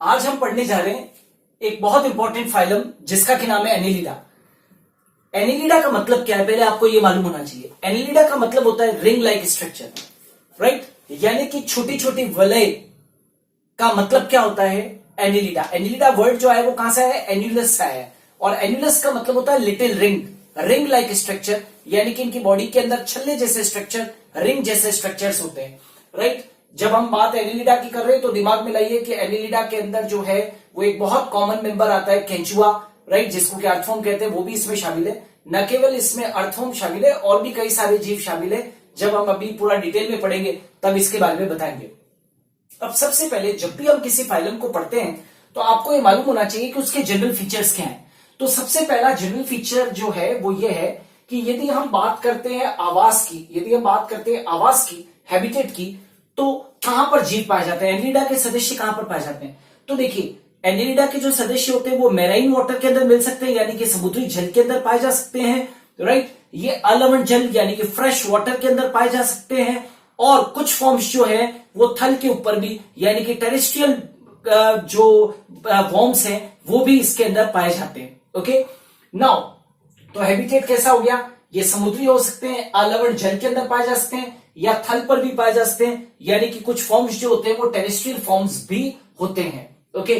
आज हम पढ़ने जा रहे हैं एक बहुत इंपॉर्टेंट फाइलम जिसका की नाम है एनिलिडा। एनिलिडा का मतलब क्या है पहले आपको यह मालूम होना चाहिए। एनिलिडा का मतलब होता है रिंग लाइक स्ट्रक्चर, राइट, यानी कि छोटी छोटी वलय का मतलब क्या होता है एनिलिडा। एनिलिडा वर्ड जो है वो कहां से है, एन्युलस से है, और एन्युलस का मतलब होता है little ring, ring like structure, यानी कि इनकी बॉडी के अंदर छल्ले जैसे स्ट्रक्चर, रिंग जैसे स्ट्रक्चर्स होते हैं, राइट। जब हम बात एनिलिडा की कर रहे हैं तो दिमाग में लाइए कि एनिलिडा के अंदर जो है वो एक बहुत कॉमन मेंबर आता है केंचुआ, राइट, जिसको कि अर्थवर्म कहते हैं, वो भी इसमें शामिल है। न केवल इसमें अर्थवर्म शामिल है और भी कई सारे जीव शामिल है। जब हम अभी पूरा डिटेल में पढ़ेंगे तब इसके बारे में बताएंगे। अब सबसे पहले जब भी हम किसी फाइलम को पढ़ते हैं तो आपको ये मालूम होना चाहिए कि उसके जनरल फीचर्स क्या हैं। तो सबसे पहला जनरल फीचर जो है वो ये है कि यदि हम बात करते हैं आवास की, यदि हम बात करते हैं आवास की, हैबिटेट की, तो कहां पर जीव पाए जाते हैं, एनिलिडा के सदस्य कहां पर पाए जाते हैं। तो देखिए एनिलिडा के जो सदस्य होते हैं वो मैराइन वाटर के अंदर मिल सकते हैं, यानी कि समुद्री जल के अंदर पाए जा सकते हैं, राइट। ये अलवण जल यानी कि फ्रेश वाटर के अंदर पाए जा सकते हैं, और कुछ फॉर्म्स जो है वो थल के ऊपर भी, यानी कि टेरेस्ट्रियल जो वॉर्म्स हैं वो भी इसके अंदर पाए जाते हैं। ओके, नाउ तो हैबिटेट कैसा हो गया, ये समुद्री हो सकते हैं, अलवण जल के अंदर पाए जा सकते हैं, या थल पर भी पाए जा सकते हैं, यानी कि कुछ फॉर्म्स जो होते हैं वो टेरेस्ट्रियल फॉर्म्स भी होते हैं। ओके,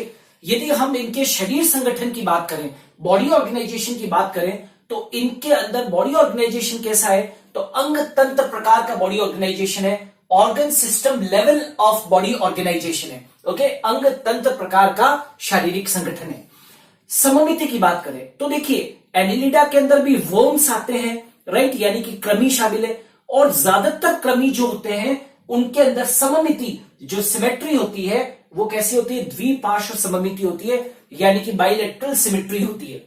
यदि हम इनके शरीर संगठन की बात करें, बॉडी ऑर्गेनाइजेशन की बात करें, तो इनके अंदर बॉडी ऑर्गेनाइजेशन कैसा है, तो अंग तंत्र प्रकार का बॉडी ऑर्गेनाइजेशन है, organ system level of body organisation है। ओके, अंग तंत्र प्रकार का शारीरिक संगठन है। सममिति की बात करें तो देखिए एनिलिडा के अंदर भी वर्म्स आते हैं, राइट, यानी कि कृमि शामिल है, और ज्यादातर कृमि जो होते हैं उनके अंदर सममिति जो सिमेट्री होती है वो कैसी होती है, द्विपार्श्व सममिति होती है, यानी कि बाइलेटरल सिमेट्री होती है।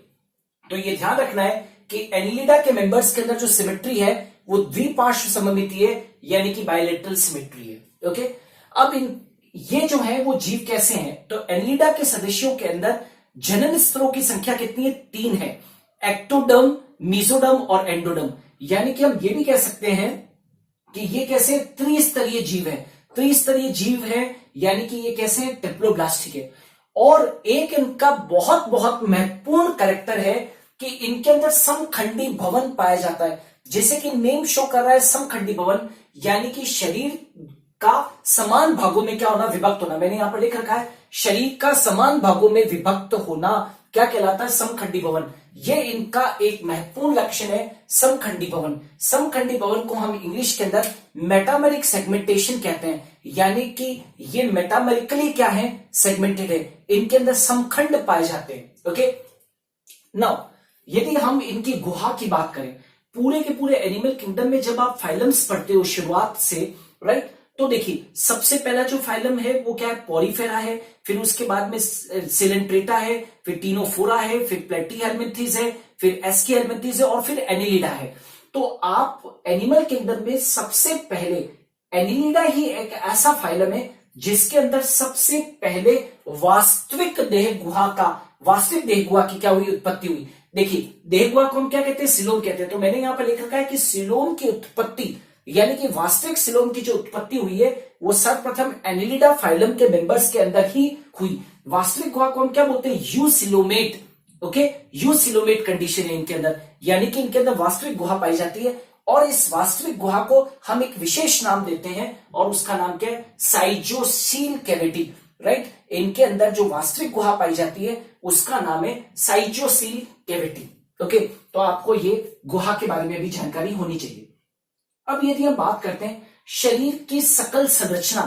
तो ये ध्यान रखना है कि एनिलिडा के मेंबर्स के अंदर जो सिमेट्री है वो द्विपार्श्व सममिति है, यानी कि बाइलेटरल सिमेट्री है। ओके, अब ये जो है वो जीव कैसे हैं, तो एनिलिडा के सदस्यों के अंदर जनन स्तरों की संख्या कितनी है, 3 है, एक्टोडर्म, मीजोडर्म और एंडोडर्म, यानी कि हम ये भी कह सकते हैं कि ये कैसे त्रिस्तरीय जीव है, त्रिस्तरीय जीव है, यानी कि ये कैसे ट्रिप्लोब्लास्टिक है। और एक इनका बहुत बहुत महत्वपूर्ण कैरेक्टर है कि इनके अंदर समखंडी भवन पाया जाता है, जैसे कि नेम शो कर रहा है समखंडी भवन, यानी कि शरीर का समान भागों में क्या होना, विभक्त होना। मैंने यहां पर लिख रखा है शरीर का समान भागों में विभक्त होना क्या कहलाता है, समखंडी भवन। ये इनका एक महत्वपूर्ण लक्षण है, समखंडी भवन। समखंडी भवन को हम इंग्लिश के अंदर मेटामेरिक सेगमेंटेशन कहते हैं, यानी कि ये मेटामेरिकली क्या है, सेगमेंटेड है, इनके अंदर समखंड पाए जाते हैं। ओके, नाउ यदि हम इनकी गुहा की बात करें, पूरे के पूरे एनिमल किंगडम में जब आप फाइलम्स पढ़ते हो शुरुआत से, राइट, तो देखिए सबसे पहला जो फाइलम है वो क्या है, पॉरीफेरा है, फिर उसके बाद में सिलेंट्रेटा है, फिर टीनोफोरा है, फिर प्लेटीहेल्मिंथेस है, फिर एस्कीहेल्मिंथेस है, और फिर एनिलिडा है। तो आप एनिमल किंगडम में सबसे पहले एनिलिडा ही एक ऐसा फाइलम है जिसके अंदर सबसे पहले वास्तविक देह गुहा की क्या हुई, उत्पत्ति हुई। देखिए देह गुहा को हम क्या कहते हैं, सिलोम कहते हैं। तो मैंने यहां पर लिख रखा है कि सिलोम की उत्पत्ति, यानी कि वास्तविक सिलोम की जो उत्पत्ति हुई है वो सर्वप्रथम एनिलिडा फाइलम के मेंबर्स के अंदर ही हुई। वास्तविक गुहा को हम क्या बोलते हैं, यूसिलोमेट। ओके, यूसिलोमेट कंडीशन है इनके अंदर, यानी कि इनके अंदर वास्तविक गुहा पाई जाती है, और इस वास्तविक गुहा को हम एक विशेष नाम देते हैं, और उसका नाम क्या है, साइजोसील कैविटी, राइट। इनके अंदर जो वास्तविक गुहा पाई जाती है उसका नाम है साइजोसील कैविटी। ओके, तो आपको ये गुहा के बारे में भी जानकारी होनी चाहिए। अब यदि हम बात करते हैं शरीर की सकल संरचना,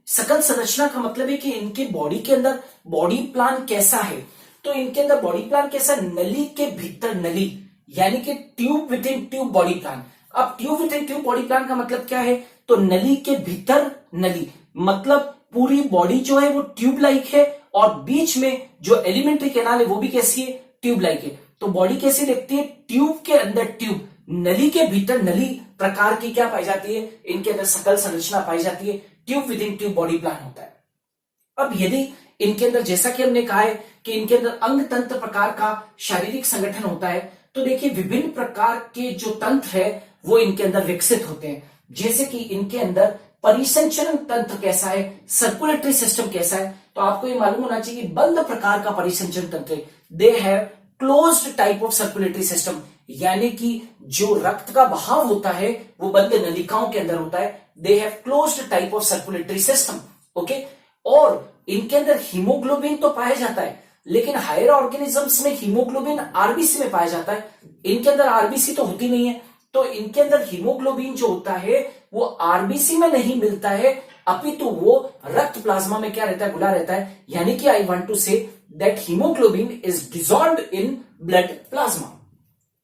सकल संरचना का मतलब है कि इनके बॉडी के अंदर बॉडी प्लान कैसा है। तो इनके अंदर बॉडी प्लान कैसा, नली के भीतर नली, यानी कि tube within tube body plan. अब tube within tube body plan का मतलब क्या है, तो नली के भीतर नली, मतलब पूरी बॉडी जो है वो ट्यूब लाइक है, और बीच में जो एलिमेंट्री कैनाल है वो भी कैसी है, ट्यूब लाइक है। तो बॉडी कैसी दिखती है, ट्यूब के अंदर ट्यूब, नली के भीतर नली प्रकार की क्या पाई जाती है, इनके अंदर सकल संरचना पाई जाती है, tube within tube body plan होता है। अब यदि इनके अंदर, जैसा कि हमने कहा है कि इनके अंदर अंग तंत्र प्रकार का शारीरिक संगठन होता है, तो देखिए विभिन्न प्रकार के जो तंत्र है वो इनके अंदर विकसित होते हैं, जैसे कि इनके अंदर परिसंचरण तंत्र कैसा है, सर्कुलेटरी सिस्टम कैसा है, तो आपको ये मालूम होना चाहिए बंद प्रकार का परिसंचरण तंत्र, they have closed type of circulatory system, यानी कि जो रक्त का बहाव होता है वो बंद नलिकाओं के अंदर होता है, they have closed type of circulatory system. Okay, और इनके अंदर हीमोग्लोबिन तो पाया जाता है, लेकिन हायर ऑर्गेनिजम्स में हीमोग्लोबिन आरबीसी में पाया जाता है, इनके अंदर आरबीसी तो होती नहीं है, तो इनके अंदर हीमोग्लोबिन जो होता है वो आरबीसी में नहीं मिलता है, अपितु वो रक्त प्लाज्मा में क्या रहता है, घुला रहता है, यानी कि I want to say that haemoglobin is dissolved in blood plasma.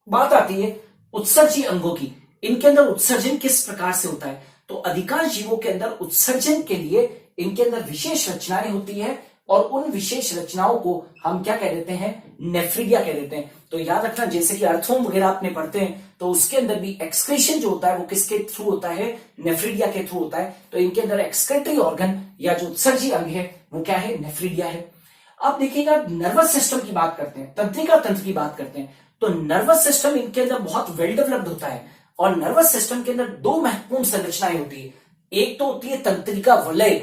बात आती है उत्सर्जी अंगों की, इनके अंदर उत्सर्जन किस प्रकार से होता है, तो अधिकांश जीवों के अंदर उत्सर्जन के लिए इनके अंदर विशेष रचनाएं होती है, और उन विशेष रचनाओं को हम क्या कह देते हैं, नेफ्रिडिया कह देते हैं। तो याद रखना, जैसे कि अर्थोम वगैरह आपने पढ़ते हैं तो उसके अंदर भी एक्सक्रीशन जो होता है वो किसके थ्रू होता है, नेफ्रिडिया के थ्रू होता है। तो इनके अंदर एक्सक्रीटरी ऑर्गन या जो उत्सर्जी अंग है वो क्या है, नेफ्रिडिया है। अब देखिएगा नर्वस सिस्टम की बात करते हैं, तंत्रिका तंत्र की बात करते हैं, तो नर्वस सिस्टम इनके अंदर बहुत वेल डेवलप्ड होता है, और नर्वस सिस्टम के अंदर दो महत्वपूर्ण संरचनाएं होती है। एक तो होती है तंत्रिका वलय,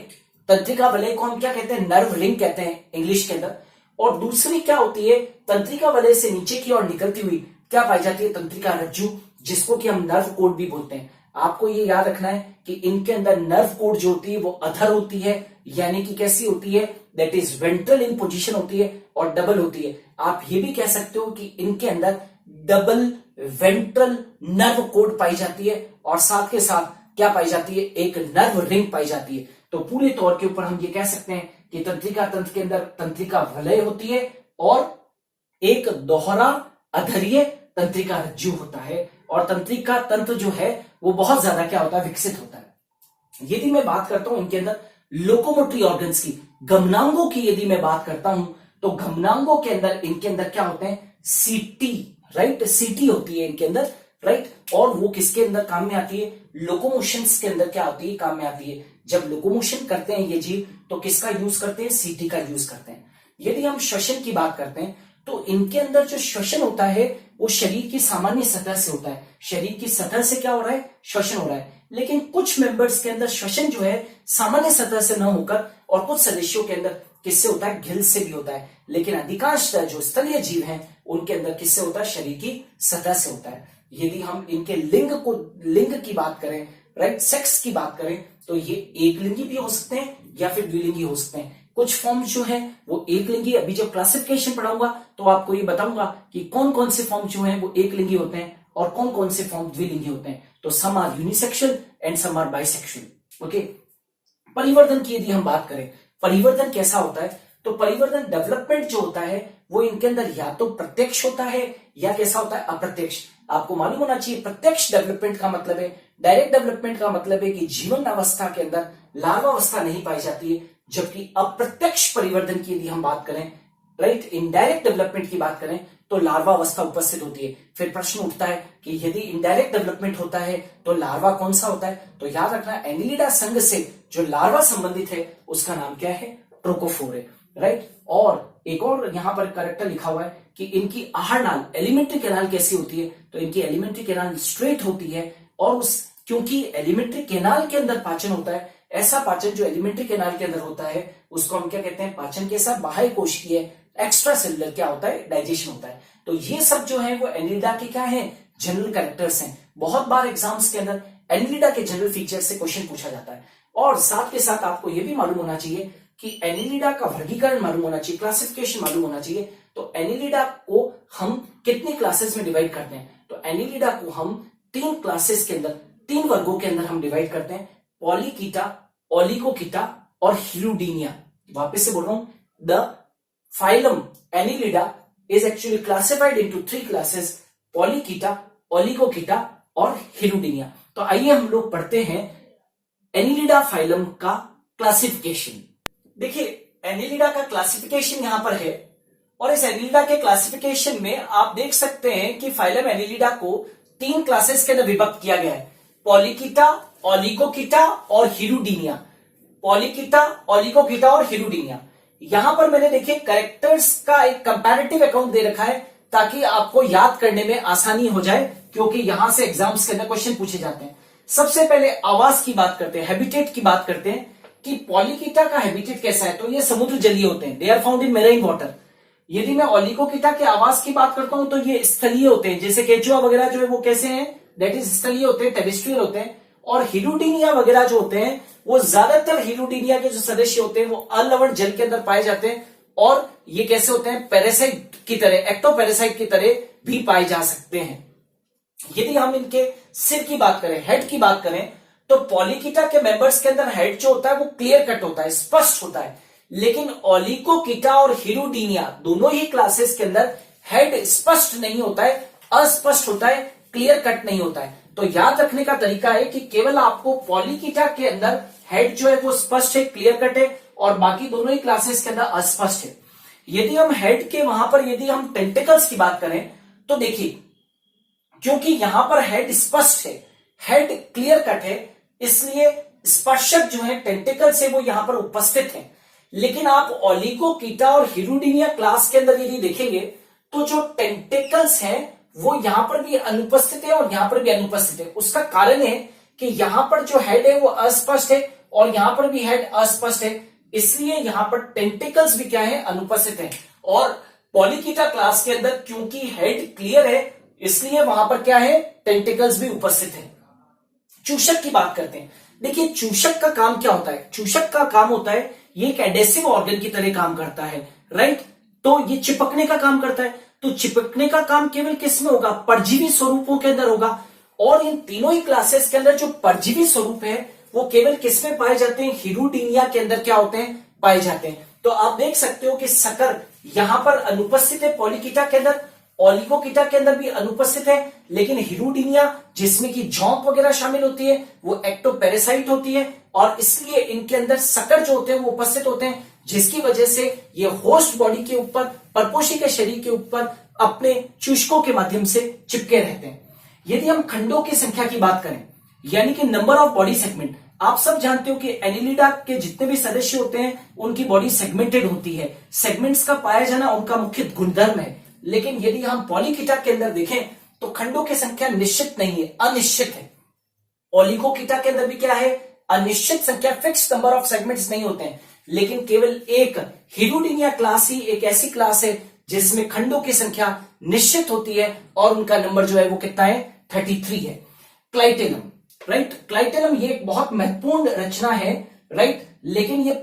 तंत्रिका वलय को हम क्या कहते हैं, नर्व रिंग कहते हैं इंग्लिश के अंदर, और दूसरी क्या होती है, तंत्रिका वलय से नीचे की ओर निकलती हुई क्या पाई जाती है, तंत्रिका रज्जु, जिसको कि हम नर्व कोड भी बोलते हैं। आपको ये याद रखना है कि इनके अंदर नर्व कोड जो होती है वो अधर होती है, यानी कि कैसी होती है, that is ventral in position होती है और डबल होती है। आप ये भी कह सकते हो कि इनके अंदर डबल वेंट्रल नर्व कोड पाई जाती है, और साथ के साथ क्या पाई जाती है, एक नर्व रिंग पाई जाती है। तो पूरे तौर के ऊपर हम ये कह सकते हैं कि तंत्रिका तंत्र के अंदर तंत्रिका वलय होती है और एक दोहरा अधरीय तंत्रिका रज्जु होता है, और तंत्रिका तंत्र जो है वो बहुत ज्यादा क्या होता है, विकसित होता है। यदि मैं बात करता हूं इनके अंदर लोकोमोटरी ऑर्गन्स की, गमनांगों की यदि मैं बात करता हूं, तो गमनांगों के अंदर इनके अंदर क्या होते हैं, सीटी, राइट, सीटी होती है इनके अंदर, राइट, और वो किसके अंदर काम में आती है, लोकोमोशंस के अंदर क्या होती है, काम में आती है। जब लोकोमोशन करते हैं ये जीव तो किसका यूज करते हैं, सीटी का यूज करते हैं। यदि हम श्वसन की बात करते हैं तो इनके अंदर जो श्वसन होता है वो शरीर की सामान्य सतह से होता है, शरीर की सतह से क्या हो रहा है, श्वसन हो रहा है। लेकिन कुछ मेंबर्स के अंदर श्वसन जो है सामान्य सतह से न होकर, और कुछ सदस्यों के अंदर किससे होता है, गिल से भी होता है। लेकिन अधिकांशतः जो स्थलीय जीव हैं उनके अंदर किससे होता है, शरीर की सतह से होता है। यदि हम इनके लिंग की बात करें, राइट, सेक्स की बात करें, तो ये एक लिंगी भी हो सकते हैं या फिर द्विलिंगी हो सकते हैं। कुछ फॉर्म जो है वो एक लिंगी, अभी जब क्लासिफिकेशन पढ़ाऊंगा तो आपको ये बताऊंगा कि कौन कौन से फॉर्म जो है वो एक लिंगी होते हैं और कौन कौन से फॉर्म द्विलिंगी होते हैं। तो some are unisexual and some are bisexual. Okay, परिवर्तन की यदि हम बात करें, परिवर्तन कैसा होता है, तो परिवर्तन डेवलपमेंट जो होता है वो इनके अंदर या तो प्रत्यक्ष होता है या कैसा होता है, अप्रत्यक्ष। आपको मालूम होना चाहिए प्रत्यक्ष डेवलपमेंट का मतलब है, डायरेक्ट डेवलपमेंट का मतलब है कि जीवन अवस्था के अंदर लार्वावस्था नहीं पाई जाती है, जबकि अप्रत्यक्ष परिवर्तन की यदि हम बात करें, राइट, इनडायरेक्ट डेवलपमेंट की बात करें तो लार्वा अवस्था उपस्थित होती है। फिर प्रश्न उठता है कि यदि इनडायरेक्ट डेवलपमेंट होता है तो लार्वा कौन सा होता है, तो याद रखना एनिलिडा संघ से जो लार्वा संबंधित है उसका नाम क्या है, ट्रोकोफोर है, राइट। और एक और यहां पर करेक्टर लिखा हुआ है कि इनकी आहार नाल, एलिमेंट्री कैनाल कैसी होती है, तो इनकी एलिमेंट्री कैनाल स्ट्रेट होती है, और उस क्योंकि एलिमेंट्री कैनाल के अंदर पाचन होता है, ऐसा पाचन जो एलिमेंट्री कैनाल के अंदर होता है उसको हम क्या कहते हैं, पाचन के साथ बाह्य कोशिकीय एक्स्ट्रा सेलुलर क्या होता है, डाइजेशन होता है। तो ये सब जो है वो एनिलिडा के क्या है, जनरल कैरेक्टर्स हैं। बहुत बार एग्जाम्स के अंदर एनिलिडा के जनरल फीचर्स से क्वेश्चन पूछा जाता है। और साथ के साथ आपको यह भी मालूम होना चाहिए कि एनिलिडा का वर्गीकरण मालूम होना चाहिए, क्लासिफिकेशन मालूम होना चाहिए। तो एनिलिडा को हम कितनी क्लासेस में डिवाइड करते हैं, तो एनिलिडा को हम 3 क्लासेस के अंदर, 3 वर्गों के अंदर हम डिवाइड करते हैं, पॉलीकीटा, ओलिगोकीटा और हिरुडीनिया। वापस से बोल रहा हूं, the phylum Annelida is actually classified into 3 classes, Polychaeta, Oligochaeta और हिरुडीनिया। तो आइए हम लोग पढ़ते हैं एनिलिडा फाइलम का क्लासिफिकेशन। देखिए एनिलिडा का क्लासिफिकेशन यहां पर है, और इस एनिलिडा के क्लासिफिकेशन में आप देख सकते हैं कि फाइलम एनिलिडा को 3 क्लासेस के अंदर विभक्त किया गया है, पॉलीकीटा, ओलिगोकीटा और हिरुडीनिया। पॉलीकीटा, ओलिगोकीटा और हिरुडीनिया। यहां पर मैंने देखिए कैरेक्टर्स का एक कंपैरेटिव अकाउंट दे रखा है ताकि आपको याद करने में आसानी हो जाए, क्योंकि यहां से एग्जाम्स के अंदर क्वेश्चन पूछे जाते हैं। सबसे पहले आवास की बात करते हैं, हैबिटेट की बात करते हैं। कि पॉलीकीटा का हैबिटेट कैसा है, तो ये समुद्र जलीय होते हैं, they are found in marine water. यदि मैं ओलिगोकीटा के आवास की बात करता हूं तो ये स्थलीय होते हैं, जैसे केचुआ वगैरह जो है वो कैसे हैं, दैट इज स्थलीय होते हैं, टेरेस्ट्रियल होते हैं। और हिरुडीनिया वगैरह जो होते हैं वो ज्यादातर हिरुडीनिया के जो सदस्य होते हैं वो अलवण जल के अंदर पाए जाते हैं, और ये कैसे होते हैं, पैरासाइट की तरह, एक्टोपैरासाइट की तरह भी पाए जा सकते हैं। यदि हम इनके सिर की बात करें, हेड की बात करें, तो पॉलीकीटा के मेंबर्स के अंदर हेड जो होता है वो क्लियर कट होता है, स्पष्ट होता है। लेकिन ओलिगोकीटा और हिरुडीनिया दोनों ही क्लासेस के अंदर हेड स्पष्ट नहीं होता है, अस्पष्ट होता है, क्लियर कट नहीं होता है। तो याद रखने का तरीका है कि केवल आपको पॉलीकीटा के अंदर हेड जो है वो स्पष्ट है, क्लियर कट है, और बाकी दोनों ही क्लासेस के अंदर अस्पष्ट है। यदि हम हेड के वहां पर यदि हम टेंटिकल्स की बात करें तो देखिए, क्योंकि यहां पर हेड स्पष्ट है, हेड क्लियर कट है, इसलिए स्पर्शक जो है टेंटिकल से वो यहां पर उपस्थित है। लेकिन आप ओलिगोकीटा और हिरुडीनिया क्लास के अंदर यदि देखेंगे तो जो टेंटिकल्स हैं वो यहां पर भी अनुपस्थित है और यहां पर भी अनुपस्थित है। उसका कारण है कि यहां पर जो हेड है वो अस्पष्ट है और यहां पर भी हेड अस्पष्ट है, इसलिए यहां पर टेंटिकल्स भी क्या है, अनुपस्थित है। और पॉलीकीटा क्लास के अंदर क्योंकि हेड क्लियर है इसलिए वहां पर क्या है, टेंटिकल्स भी उपस्थित है। चूषक की बात करते हैं। देखिए चूषक का काम क्या होता है, चूषक का काम होता है ये एक एडेसिव ऑर्गन की तरह काम करता है, राइट। तो ये चिपकने का काम करता है। तो चिपकने का काम केवल किस में होगा, परजीवी स्वरूपों के अंदर होगा। और इन तीनों ही क्लासेस के अंदर जो परजीवी स्वरूप है वो केवल किस में पाए जाते हैं, हिरुडीनिया के अंदर क्या होते हैं, पाए जाते हैं। तो आप देख सकते हो कि सकर यहां पर अनुपस्थित है पॉलीकीटा के अंदर, ओलिगोकीटा के अंदर भी अनुपस्थित है, लेकिन हिरुडीनिया जिसमें कि झोंक वगैरह शामिल होती है वो एक्टोपैरासाइट होती है, और इसलिए इनके अंदर सकर जो होते हैं वो उपस्थित होते हैं, जिसकी वजह से ये होस्ट बॉडी के ऊपर, परपोषी के शरीर के ऊपर अपने चूषकों के माध्यम से चिपके रहते हैं। यदि हम खंडों की संख्या की बात करें, यानी कि नंबर ऑफ बॉडी सेगमेंट, आप सब जानते हो कि एनिलिडा के जितने भी सदस्य होते हैं उनकी बॉडी सेगमेंटेड होती है, सेगमेंट्स का पाया जाना उनका मुख्य गुणधर्म है। लेकिन यदि हम पॉलीकीटा के अंदर देखें तो खंडों की संख्या निश्चित नहीं है, अनिश्चित है। ओलिगोकीटा के अंदर भी क्या है, अनिश्चित संख्या, फिक्स नंबर ऑफ सेगमेंट्स नहीं होते हैं। लेकिन केवल एक हिरुडीनिया क्लास ही एक ऐसी क्लास है जिसमें खंडों की संख्या निश्चित होती है और उनका नंबर जो है वो कितना है, 33 है। क्लाइटेलम, राइट, क्लाइटेलम ये एक बहुत महत्वपूर्ण रचना है, राइट। लेकिन ये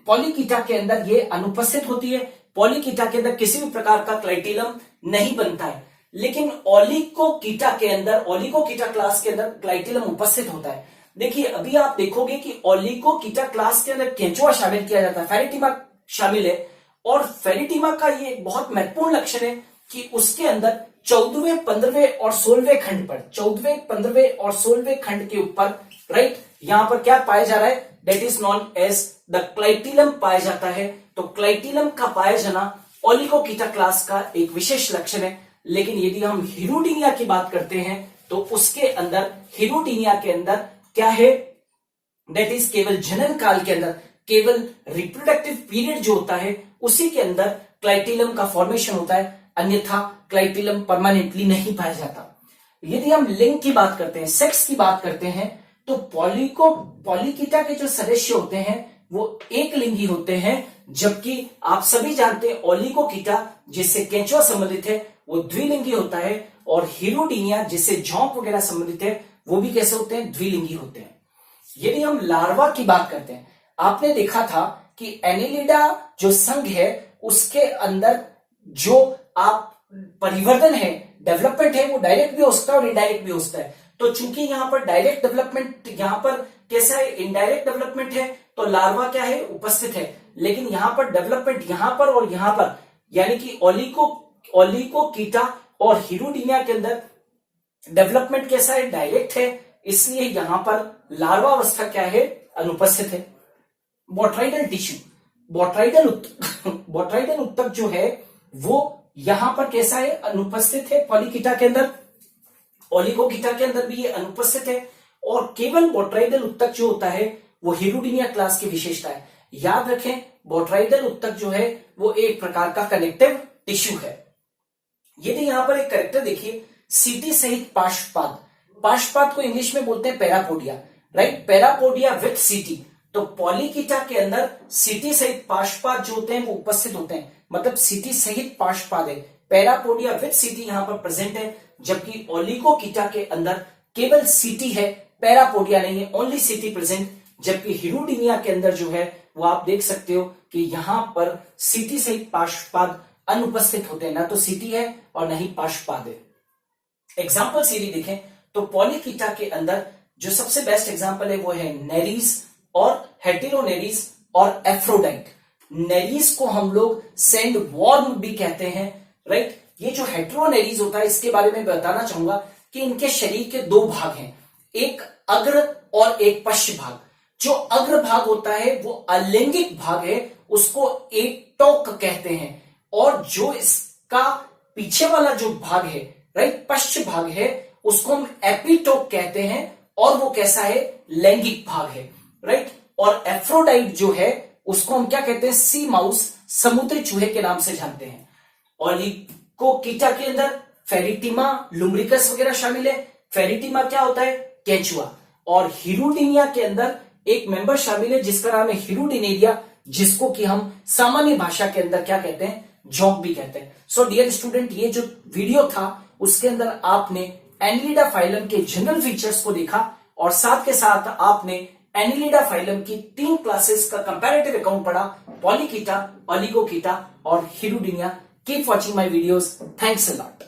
पॉलीकीटा के अंदर ये अनुपस्थित होती है, पॉलीकीटा के अंदर किसी भी प्रकार का क्लाइटेलम नहीं बनता है। लेकिन ओलिगोकीटा के अंदर, ओलिगोकीटा क्लास के अंदर क्लाइटेलम उपस्थित होता है। देखिए अभी आप देखोगे कि ओलिगोकीटा क्लास के अंदर केंचुआ शामिल किया जाता है, फेरिटिमा शामिल है, और फेरिटिमा का ये बहुत महत्वपूर्ण लक्षण है कि उसके अंदर 14वें, 15वें और 16वें खंड पर, 14वें, 15वें और 16वें खंड के ऊपर, राइट, यहां पर क्या पाया जा रहा है, that is known as the clitellum पाया जाता है। तो क्लाइटेलम का पाया जाना ओलिगोकीटा क्लास का एक विशेष लक्षण है। लेकिन यदि हम हिरुडीनिया की बात करते हैं तो उसके अंदर, हिरुडीनिया के अंदर क्या है, दैट इज केवल जनन काल के अंदर, केवल रिप्रोडक्टिव पीरियड जो होता है उसी के अंदर क्लाइटेलम का फॉर्मेशन होता है, अन्यथा क्लाइटेलम परमानेंटली नहीं पाया जाता। यदि हम लिंग की बात करते हैं, सेक्स की बात करते हैं, तो पॉलीकीटा के जो सदस्य होते हैं वो एक लिंगी होते हैं, जबकि आप सभी जानते हैं ओलिगोकीटा जिससे केंचुआ संबंधित है वो द्विलिंगी होता है, और हिरुडीनिया जिससे झोंक वगैरह संबंधित है वो भी कैसे होते हैं, द्विलिंगी होते हैं। यदि हम लार्वा की बात करते हैं, आपने देखा था कि एनिलिडा जो संघ है उसके अंदर जो आप परिवर्तन है, डेवलपमेंट है, वो डायरेक्ट भी हो सकता है और इनडायरेक्ट भी हो सकता है। तो चूंकि यहां पर डायरेक्ट डेवलपमेंट, यहां पर कैसा है, इनडायरेक्ट डेवलपमेंट है, तो लार्वा क्या है, उपस्थित है। लेकिन यहां पर डेवलपमेंट यहां पर और यहां पर, यानी कि ओलिगोकीटा और हिरुडीनिया के अंदर डेवलपमेंट कैसा है, डायरेक्ट है, इसलिए यहां पर लार्वा अवस्था क्या है, अनुपस्थित है। बोट्राइडल टिश्यू, बोट्राइडल उत्तक जो है वो यहां पर कैसा है, अनुपस्थित है पॉलीकीटा के अंदर, ओलिगोकीटा के अंदर भी ये अनुपस्थित है, और केवल बोट्राइडल उत्तक जो होता है वो हिरुडीनिया क्लास की विशेषता है। याद रखें बोट्राइडल उत्तक जो है वो एक प्रकार का कनेक्टिव टिश्यू है। यदि यहां पर एक कैरेक्टर देखिए, सीटी सहित पार्श्वपाद, पार्श्वपाद को इंग्लिश में बोलते हैं पैरापोडिया, राइट, पैरापोडिया विथ सीटी। तो पॉलीकीटा के अंदर सीटी सहित पार्श्वपाद जो होते हैं वो उपस्थित होते हैं, मतलब सीटी सहित पार्श्वपाद है। पैरापोडिया विद सीटी यहां पर प्रेजेंट है, जबकि ओलिगोकीटा के अंदर केवल सीटी है, पैरापोडिया नहीं है, ओनली सीटी प्रेजेंट। जबकि हिरुडीनिया के अंदर जो है वो आप देख सकते हो कि यहां पर सीटी सहित पार्श्वपाद अनुपस्थित होते हैं, ना तो सीटी है और न ही पार्श्वपाद है। एग्जाम्पल सीरी देखें तो पॉलीकीटा के अंदर जो सबसे बेस्ट एग्जाम्पल है वो है नेरीज और हेटेरोनेरीज और एफ्रोडाइट। नेरीज को हम लोग सैंड वॉर्म भी कहते हैं, राइट। ये जो हेटेरोनेरीज होता है इसके बारे में बताना चाहूंगा कि इनके शरीर के दो भाग हैं, एक अग्र और एक पश्च भाग। जो अग्र भाग होता है वो अलैंगिक भाग है, उसको एटोक कहते हैं, और जो इसका पीछे वाला जो भाग है, राइट, पश्च भाग है, उसको हम एपिटोक कहते हैं, और वो कैसा है, लैंगिक भाग है, राइट। और एफ्रोडाइट जो है उसको हम क्या कहते हैं, सी माउस, समुद्री चूहे के नाम से जानते हैं। ओलिगोकीटा के अंदर फेरिटिमा, लुम्ब्रिकस वगैरह शामिल है। फेरिटिमा क्या होता है, केचुआ। और हिरुडीनिया के अंदर एक मेंबर शामिल है जिसका नाम है हिरुडिनेरिया, जिसको कि हम सामान्य भाषा के अंदर क्या कहते हैं, जोंक भी कहते हैं। सो डियर स्टूडेंट, ये जो वीडियो था उसके अंदर आपने एनिलिडा फाइलम के जनरल फीचर्स को देखा, और साथ के साथ आपने एनिलिडा फाइलम की 3 क्लासेस का कंपैरेटिव अकाउंट पढ़ा, पॉलीकीटा, ओलिगोकीटा और Hirudinea. Keep watching my videos. Thanks a lot.